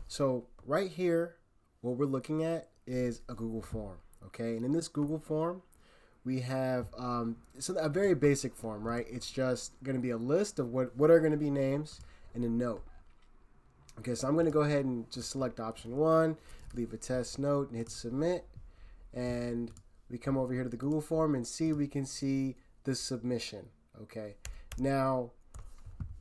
So right here, what we're looking at is a Google form, okay? And in this Google form, we have a very basic form, right? It's just going to be a list of what are going to be names and a note. Okay, so I'm going to go ahead and just select option one, leave a test note, and hit submit. And we come over here to the Google form and we can see the submission. Okay, now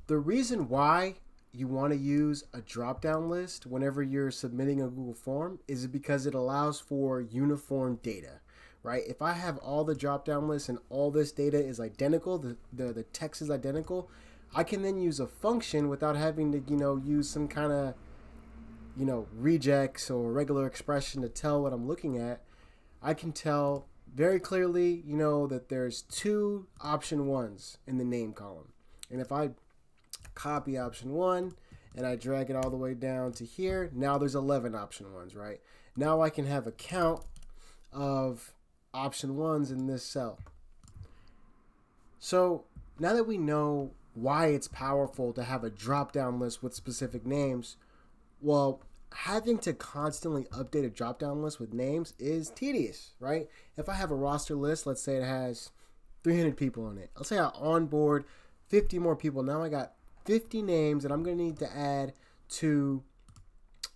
the reason why you want to use a drop-down list whenever you're submitting a Google form is because it allows for uniform data, right? If I have all the drop-down lists and all this data is identical, the text is identical, I can then use a function without having to, use some kind of, regex or regular expression to tell what I'm looking at. I can tell very clearly, that there's two option ones in the name column. And if I copy option one and I drag it all the way down to here, now there's 11 option ones, right? Now I can have a count of option ones in this cell. So now that we know why it's powerful to have a drop-down list with specific names, well, having to constantly update a drop-down list with names is tedious, right? If I have a roster list, let's say it has 300 people on it. Let's say I onboard 50 more people. Now I got 50 names that I'm going to need to add to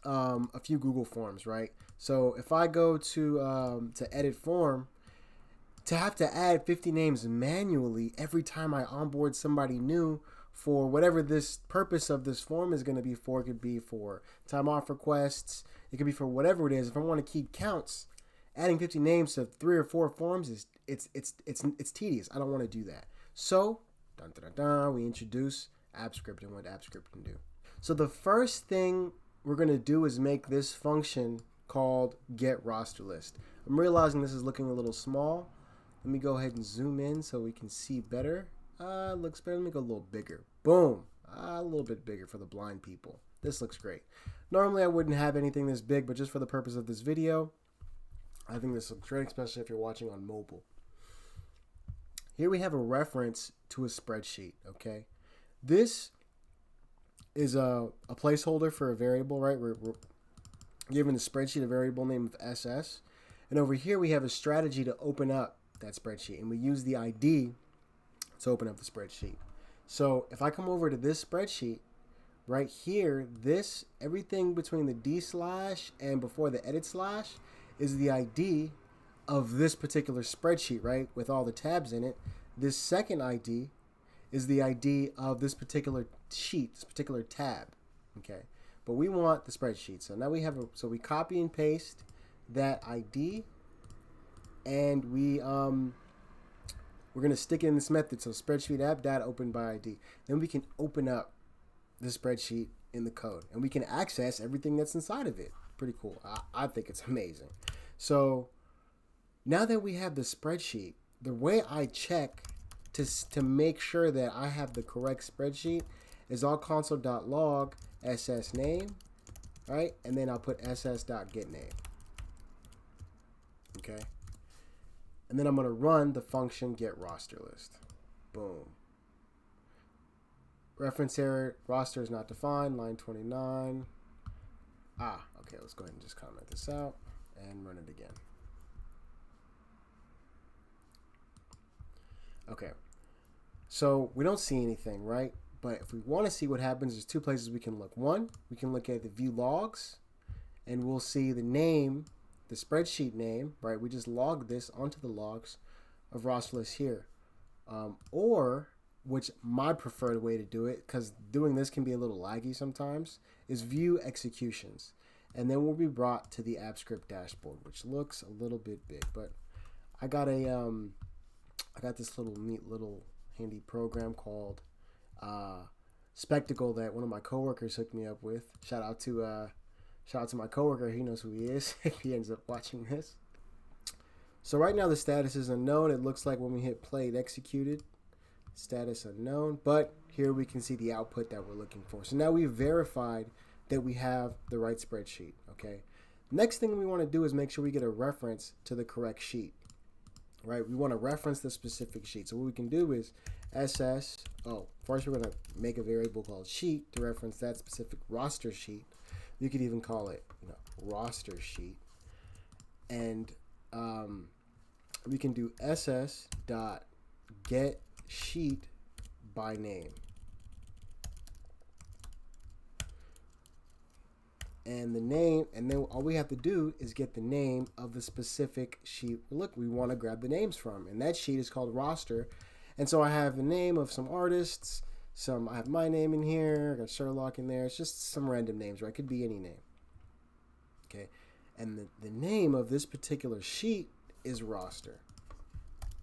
a few Google Forms, right? So if I go to edit form, to have to add 50 names manually every time I onboard somebody new for whatever this purpose of this form is going to be for, it could be for time off requests, it could be for whatever it is. If I want to keep counts, adding 50 names to 3 or 4 forms is it's tedious. I don't want to do that. So we introduce AppScript and what AppScript can do. So the first thing we're going to do is make this function called getRosterList. I'm realizing this is looking a little small. Let me go ahead and zoom in so we can see better. Looks better. Let me go a little bigger. Boom. A little bit bigger for the blind people. This looks great. Normally I wouldn't have anything this big, but just for the purpose of this video, I think this looks great, especially if you're watching on mobile. Here we have a reference to a spreadsheet, okay? This is a placeholder for a variable, right? We're giving the spreadsheet a variable name of SS. And over here we have a strategy to open up that spreadsheet. And we use the ID to open up the spreadsheet. So if I come over to this spreadsheet, right here, everything between the D/ and before the edit slash is the ID of this particular spreadsheet, right? With all the tabs in it. This second ID is the ID of this particular sheet, this particular tab, okay? But we want the spreadsheet. So now so we copy and paste that ID, and we're going to stick it in this method. So spreadsheet app data open by ID. Then we can open up the spreadsheet in the code, and we can access everything that's inside of it. Pretty cool. I think it's amazing. So now that we have the spreadsheet, the way I check to make sure that I have the correct spreadsheet is all console.log ss name, right? And then I'll put ss.getName. Okay. And then I'm going to run the function getRosterList. Boom. Reference error, roster is not defined, line 29. Okay, let's go ahead and just comment this out and run it again. Okay, so we don't see anything, right? But if we want to see what happens, there's two places we can look. One, we can look at the view logs, and we'll see the name, the spreadsheet name, right? We just log this onto the logs of RosterList here. Or, which my preferred way to do it, because doing this can be a little laggy sometimes, is view executions. And then we'll be brought to the AppScript dashboard, which looks a little bit big, but I got this neat little handy program called Spectacle that one of my coworkers hooked me up with. Shout out to my coworker. He knows who he is if he ends up watching this. So right now the status is unknown. It looks like when we hit play, it executed. Status unknown. But here we can see the output that we're looking for. So now we've verified that we have the right spreadsheet. Okay. Next thing we want to do is make sure we get a reference to the correct sheet. Right, we want to reference the specific sheet. So what we can do is first we're going to make a variable called sheet to reference that specific roster sheet. You could even call it, roster sheet. And we can do ss dot get sheet by name. And the name, and then all we have to do is get the name of the specific sheet we want to grab the names from. And that sheet is called roster. And so I have the name of some artists. I have my name in here. I got Sherlock in there. It's just some random names, right? It could be any name. Okay. And the name of this particular sheet is roster,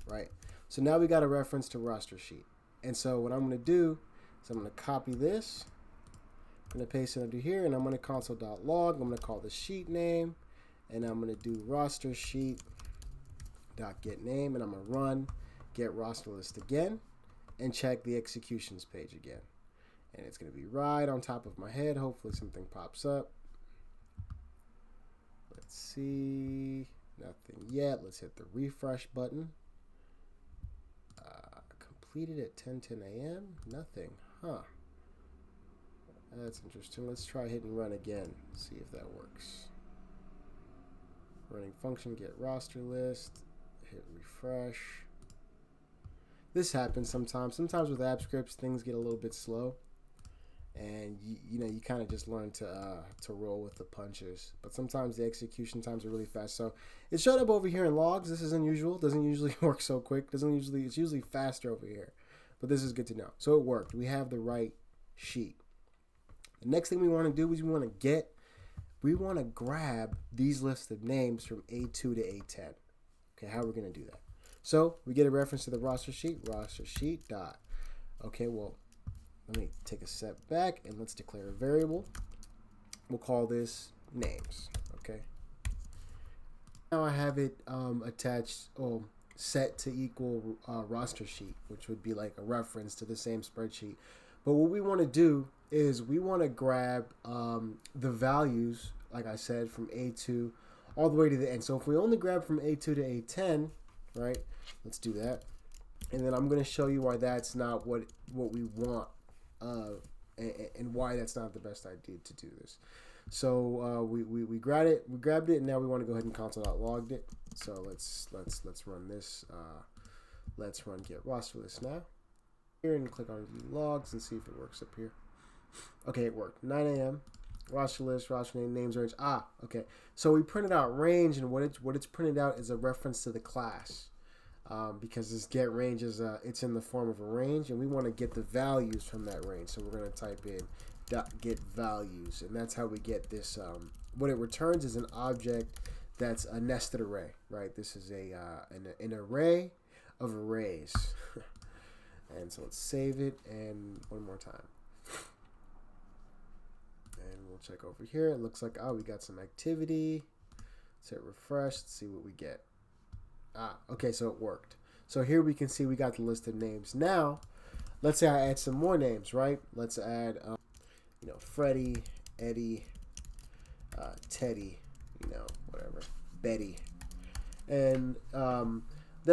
right? So now we got a reference to roster sheet. And so what I'm going to do is I'm going to copy this. I'm going to paste it under here, and I'm going to console.log. I'm going to call the sheet name, and I'm going to do roster sheet dot get name, and I'm going to run get roster list again and check the executions page again. And it's going to be right on top of my head. Hopefully something pops up. Let's see. Nothing yet. Let's hit the refresh button. Completed at 10:10 a.m. Nothing. Huh. That's interesting. Let's try hit and run again. See if that works. Running function get roster list. Hit refresh. This happens sometimes. Sometimes with app scripts, things get a little bit slow, and you kind of just learn to roll with the punches. But sometimes the execution times are really fast. So it showed up over here in logs. This is unusual. Doesn't usually work so quick. It's usually faster over here. But this is good to know. So it worked. We have the right sheet. The next thing we want to do is we want to grab these lists of names from A2 to A10. Okay, how are we going to do that? So we get a reference to the roster sheet dot. Okay, well, let me take a step back and let's declare a variable. We'll call this names. Okay. Now I have it attached, set to equal roster sheet, which would be like a reference to the same spreadsheet. But what we want to do is we want to grab the values, like I said, from A2 all the way to the end. So if we only grab from A2 to A10, right? Let's do that. And then I'm going to show you why that's not what we want and why that's not the best idea to do this. So we grabbed it, and now we want to go ahead and console.logged it. So let's run this. Let's run get roster list now. Here and click on view logs and see if it works up here. Okay, it worked. 9 a.m. Roster list, roster name, names range. Okay. So we printed out range, and what it's printed out is a reference to the class, because this get range is it's in the form of a range, and we want to get the values from that range. So we're going to type in .get values, and that's how we get this. What it returns is an object that's a nested array, right? This is an array of arrays. And so let's save it, and one more time. And we'll check over here. It looks like, we got some activity. Let's hit refresh. Let's see what we get. Okay, so it worked. So here we can see we got the list of names. Now, let's say I add some more names, right? Let's add, Freddie, Eddie, Teddy, whatever, Betty. And then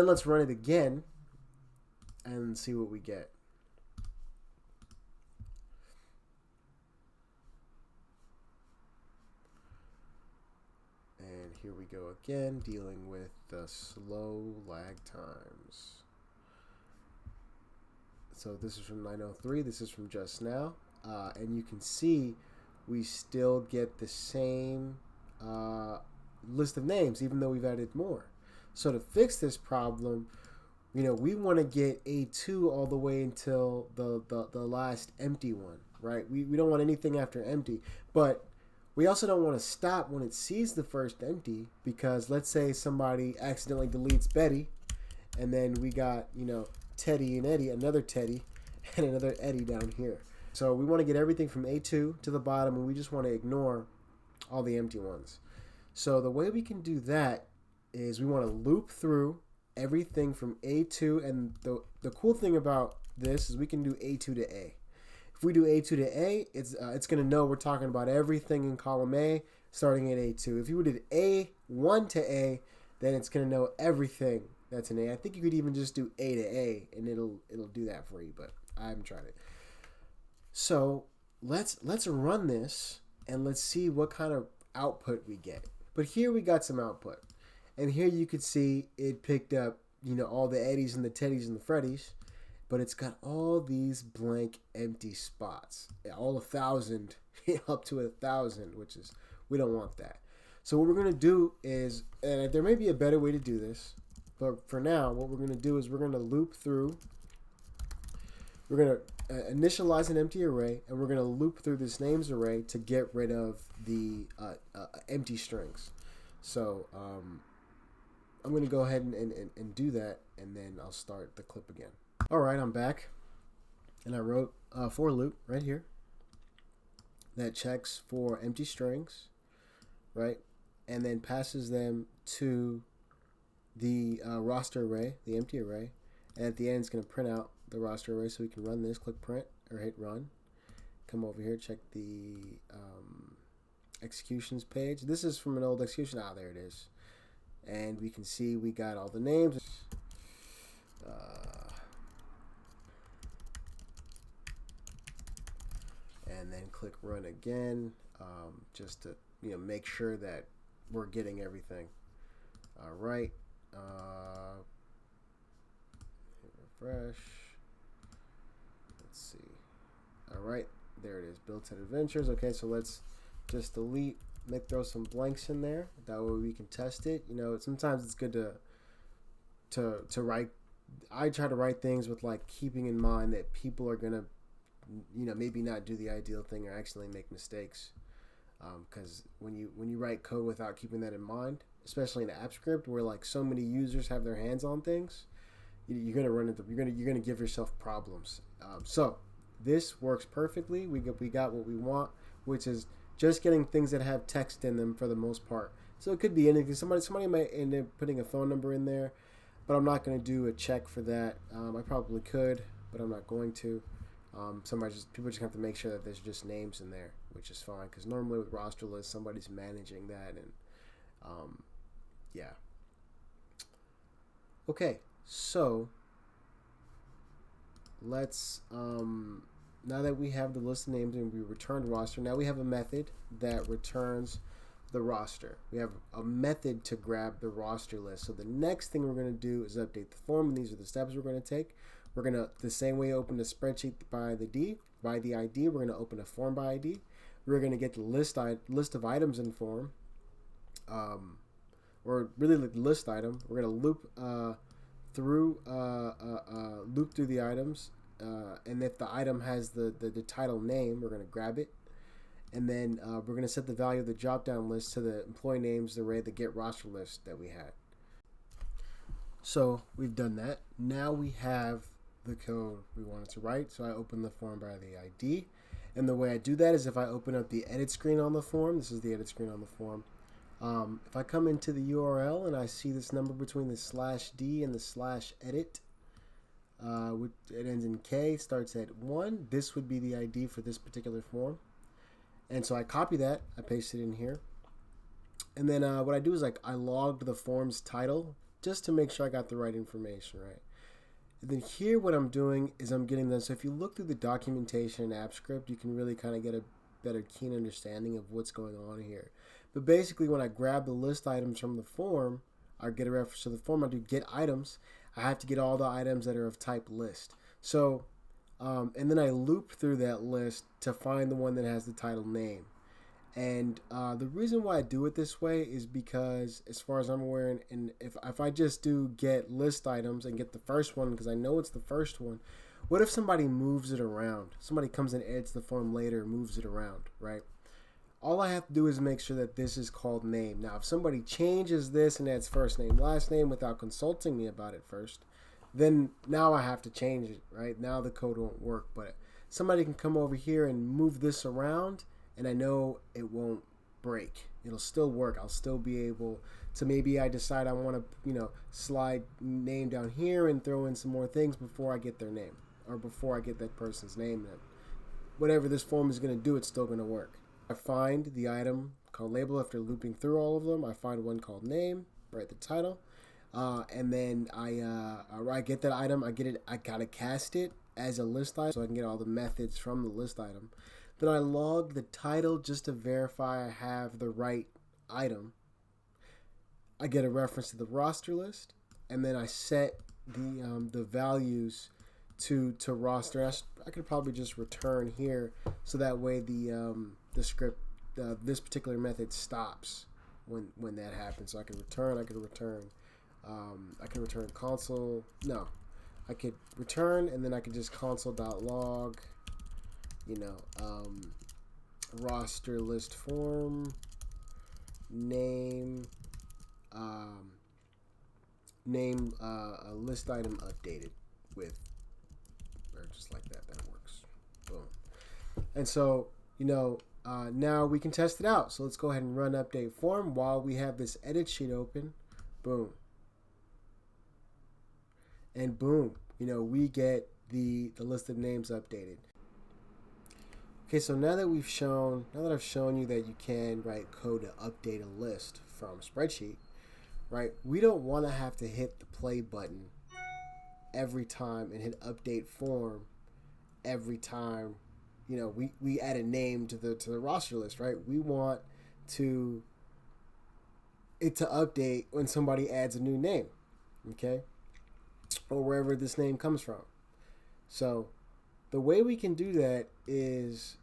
let's run it again and see what we get. And here we go again, dealing with the slow lag times. So this is from 9:03. This is from just now. And you can see we still get the same list of names, even though we've added more. So to fix this problem, we want to get A2 all the way until the last empty one, right? We don't want anything after empty, but we also don't want to stop when it sees the first empty, because let's say somebody accidentally deletes Betty, and then we got, Teddy and Eddie, another Teddy, and another Eddie down here. So we want to get everything from A2 to the bottom, and we just want to ignore all the empty ones. So the way we can do that is we want to loop through everything from A2, and the cool thing about this is we can do A2 to A. If we do A2 to A, it's going to know we're talking about everything in column A starting at A2. If you did A1 to A, then it's going to know everything that's in A. I think you could even just do A to A, and it'll do that for you, but I haven't tried it. So let's run this and let's see what kind of output we get. But here we got some output. And here you could see it picked up, all the Eddies and the Teddies and the Freddies, but it's got all these blank empty spots. All 1,000, up to 1,000, which is, we don't want that. So what we're going to do is, and there may be a better way to do this, but for now, what we're going to do is we're going to loop through, we're going to initialize an empty array, and we're going to loop through this names array to get rid of the empty strings. So I'm going to go ahead and do that, and then I'll start the clip again. All right, I'm back, and I wrote a for loop right here that checks for empty strings, right, and then passes them to the roster array, the empty array, and at the end it's going to print out the roster array, so we can run this, click print, or hit run. Come over here, check the executions page. This is from an old execution. There it is. And we can see we got all the names. And then click run again, just to make sure that we're getting everything. All right. Refresh. Let's see. All right, there it is. Built-in adventures. Okay, so let's just delete. Throw some blanks in there. That way we can test it. Sometimes it's good to write. I try to write things with keeping in mind that people are gonna, maybe not do the ideal thing or actually make mistakes. Because when you write code without keeping that in mind, especially in app script where so many users have their hands on things, you're gonna run into you're gonna give yourself problems. So this works perfectly. We got what we want, which is just getting things that have text in them for the most part. So it could be anything. Somebody might end up putting a phone number in there, but I'm not going to do a check for that. I probably could, but I'm not going to. People just have to make sure that there's just names in there, which is fine, because normally with roster lists, somebody's managing that, and yeah. Okay, so let's now that we have the list of names and we returned roster, now we have a method that returns the roster. We have a method to grab the roster list. So the next thing we're going to do is update the form, and these are the steps we're going to take. We're going to, the same way open a spreadsheet by the ID, we're going to open a form by ID. We're going to get the list of items in form, or really the list item. We're going to loop through the items. And if the item has the title name, we're going to grab it. And then we're going to set the value of the drop-down list to the employee names array, the get roster list that we had. So we've done that. Now we have the code we wanted to write. So I open the form by the ID. And the way I do that is if I open up the edit screen on the form, this is the edit screen on the form. If I come into the URL and I see this number between the /d and the /edit, it ends in K, starts at 1. This would be the ID for this particular form. And so I copy that, I paste it in here. And then what I do is I logged the form's title just to make sure I got the right information, right? And then here what I'm doing is I'm getting them. So if you look through the documentation and app script, you can really kind of get a better keen understanding of what's going on here. But basically when I grab the list items from the form, I get a reference to the form, I do get items. I have to get all the items that are of type list. So, and then I loop through that list to find the one that has the title name. And the reason why I do it this way is because, as far as I'm aware, and if I just do get list items and get the first one, because I know it's the first one, what if somebody moves it around? Somebody comes and edits the form later, moves it around, right? All I have to do is make sure that this is called name. Now, if somebody changes this and adds first name, last name without consulting me about it first, then now I have to change it, right? Now the code won't work, but somebody can come over here and move this around, and I know it won't break. It'll still work. I'll still be able to, maybe I decide I want to, slide name down here and throw in some more things before I get their name, or before I get that person's name. And whatever this form is going to do, it's still going to work. I find the item called label after looping through all of them. I find one called name, write the title, and then I get that item. I gotta cast it as a list item so I can get all the methods from the list item. Then I log the title just to verify I have the right item. I get a reference to the roster list, and then I set the values to roster. I could probably just return here, so that way the script this particular method stops when that happens. So I can return. I can return console. No, I could return, and then I could just console.log. Roster list form name. Name a list item updated with, or just like that. That works. Boom. And so, now we can test it out. So let's go ahead and run update form while we have this edit sheet open. Boom. And boom, we get the list of names updated. Okay, so now that I've shown you that you can write code to update a list from a spreadsheet, right? We don't want to have to hit the play button every time and hit update form every time, we add a name to the roster list, right? We want it to update when somebody adds a new name, okay? Or wherever this name comes from. So the way we can do that is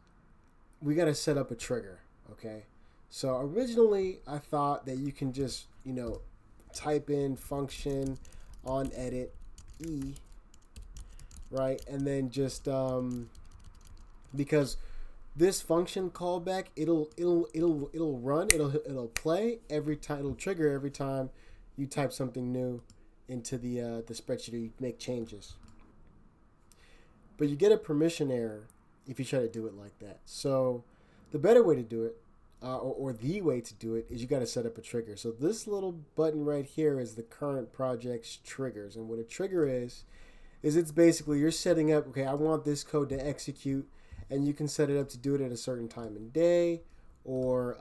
we got to set up a trigger, okay? So originally I thought that you can just, type in function on edit E, right? And then just because this function callback, it'll run, it'll play every time, it'll trigger every time you type something new into the spreadsheet or you make changes. But you get a permission error if you try to do it like that. So the better way to do it, or the way to do it, is you got to set up a trigger. So this little button right here is the current project's triggers. And what a trigger is it's basically you're setting up, okay, I want this code to execute, and you can set it up to do it at a certain time and day or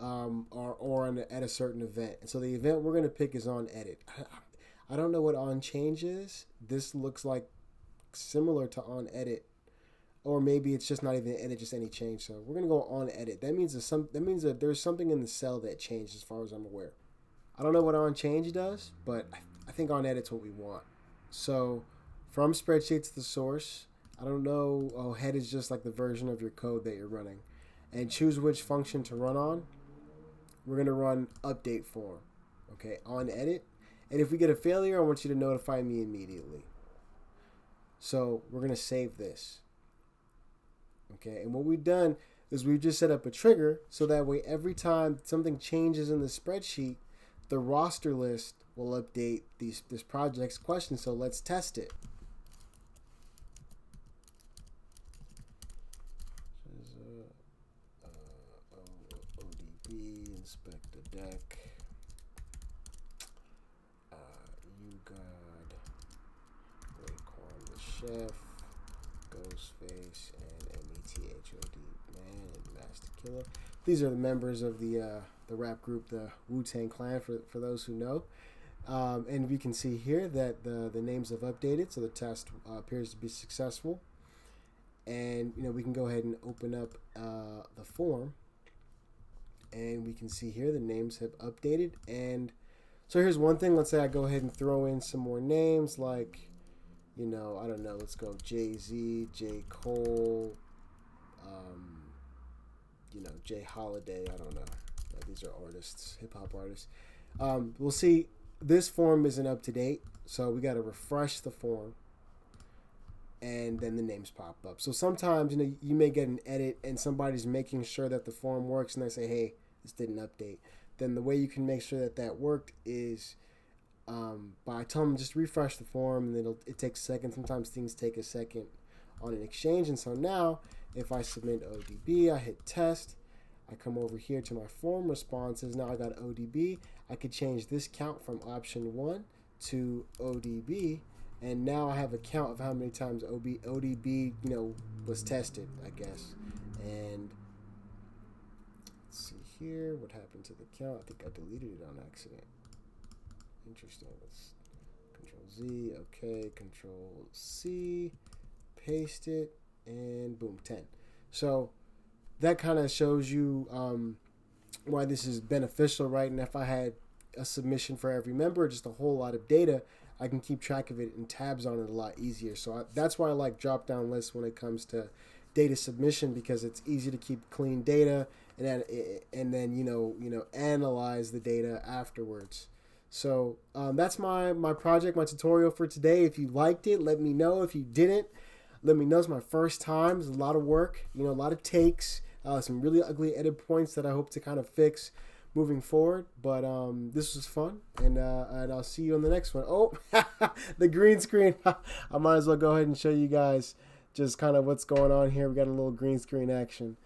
at a certain event. And so the event we're going to pick is on edit. I don't know what on change is. This looks like similar to on edit. Or maybe it's just not even edit, just any change. So we're gonna go on edit. That means that there's something in the cell that changed, as far as I'm aware. I don't know what on change does, but I think on edit's what we want. So from spreadsheet to the source, I don't know. Oh, head is just like the version of your code that you're running, and choose which function to run on. We're gonna run update form, okay, on edit. And if we get a failure, I want you to notify me immediately. So we're gonna save this. Okay, and what we've done is we've just set up a trigger so that way every time something changes in the spreadsheet, the roster list will update this project's question. So let's test it. ODB, inspect the deck. You got Raekwon the chef, Ghostface, and METHOD Man and Master Killer. These are the members of the rap group, the Wu-Tang Clan, for those who know. And we can see here that the names have updated, so the test appears to be successful. And we can go ahead and open up the form, and we can see here the names have updated. And so here's one thing. Let's say I go ahead and throw in some more names, like I don't know. Let's go Jay-Z, J. Cole, Jay Holiday. I don't know. These are artists, hip hop artists. We'll see. This form isn't up to date, so we got to refresh the form, and then the names pop up. So sometimes you may get an edit, and somebody's making sure that the form works, and they say, "Hey, this didn't update." Then the way you can make sure that worked is by telling them just refresh the form, and it takes seconds. Sometimes things take a second on an exchange. And so now if I submit ODB, I hit test, I come over here to my form responses. Now I got ODB. I could change this count from option 1 to ODB, and now I have a count of how many times ODB was tested, I guess. And let's see here what happened to the count. I think I deleted it on accident. Interesting. Let's Control Z. Okay, Control C. Paste it, and boom, 10. So that kind of shows you why this is beneficial, right? And if I had a submission for every member, just a whole lot of data, I can keep track of it and tabs on it a lot easier. So that's why I like drop-down lists when it comes to data submission, because it's easy to keep clean data and then analyze the data afterwards. So that's my project, my tutorial for today. If you liked it, let me know. If you didn't, let me know. It's my first time. It's a lot of work, a lot of takes, some really ugly edit points that I hope to kind of fix moving forward. But this was fun, and I'll see you on the next one. Oh, the green screen. I might as well go ahead and show you guys just kind of what's going on here. We got a little green screen action.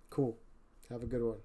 Cool. Have a good one.